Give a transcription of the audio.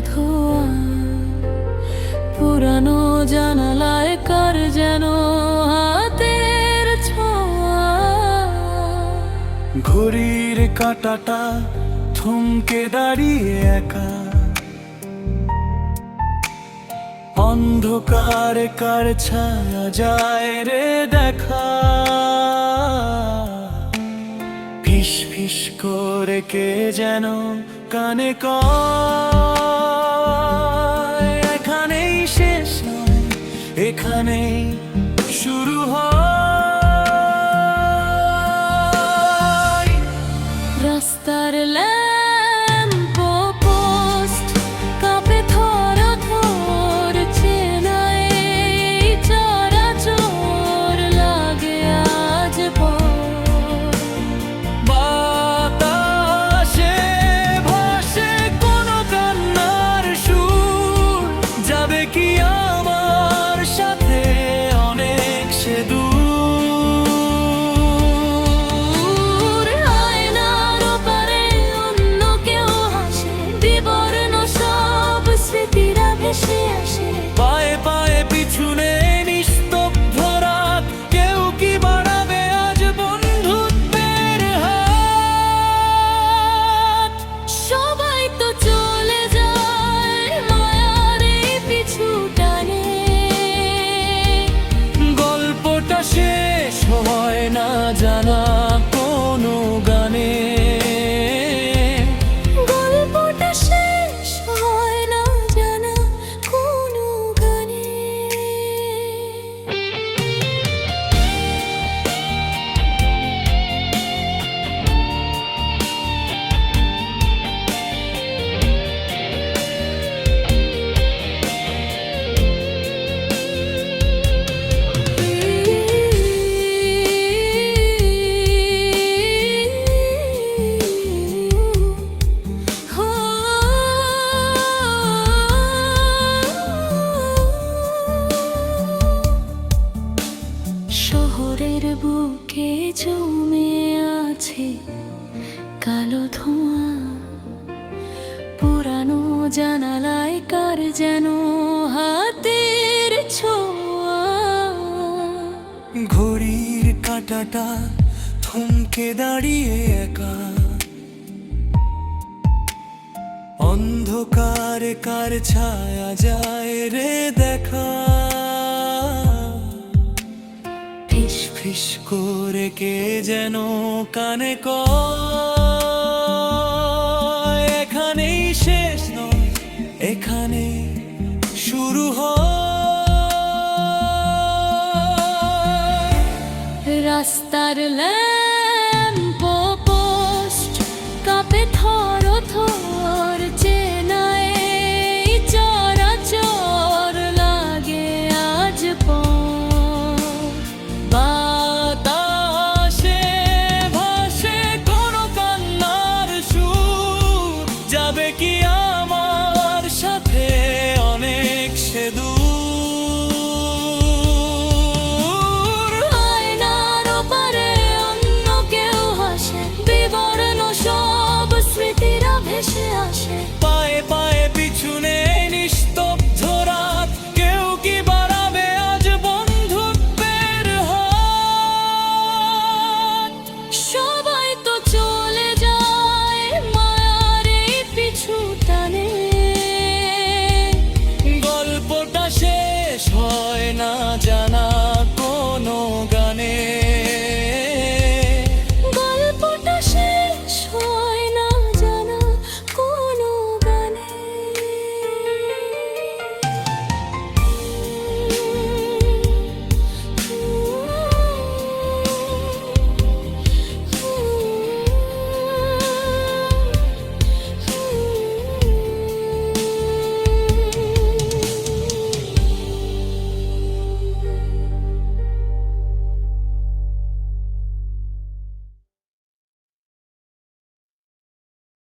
ধোয়া, পুরানো জানালায় কার যেন হাতের ছোঁয়া। ঘড়ির কাঁটাটা থমকে দাঁড়িয়ে একা, অন্ধকারে কার ছায়া যায় রে দেখা। ফিস ফিস করে কে যেন কানে কয়, এখানেই শেষ নয়, এখানেই শুরু হয়। রাস্তার ল্যাম্প পোস্ট কাঁপে থরথর, চেনায় চরাচর লাগে আজ ভোর। বাতাসে ভাসে কোনো কান্নার সুর, যাবে কি আমার সাথে অনেক সে দূর। আয়নার ওপারে অন্য কেউ হাসে, বিবর্ণ সব স্মৃতিরা ভেসে আসে। পায়ে পায়ে পিছনে নিস্তব্ধ রাত, কেউ কি বাড়াবে আজ বন্ধুত্বের হাত? সবাই তো চলে যায় মায়ার এই পিছু টানে, গল্পটা শেষ হয় না জানা কোনো গানে। গল্পটা শেষ হয় না জানা কোনো গানে। শহরের বুকে জমে আছে কালো ধোঁয়া, পুরানো জানালায় কার যেন হাতের ছোঁয়া। ঘড়ির কাঁটাটা থমকে দাঁড়িয়ে একা, অন্ধকারে কার ছায়া যায় রে দেখা। ফিস ফিস করে কে যেন কানে কয়, এখানেই শেষ নয়, এখানে শুরু হয়। রাস্তার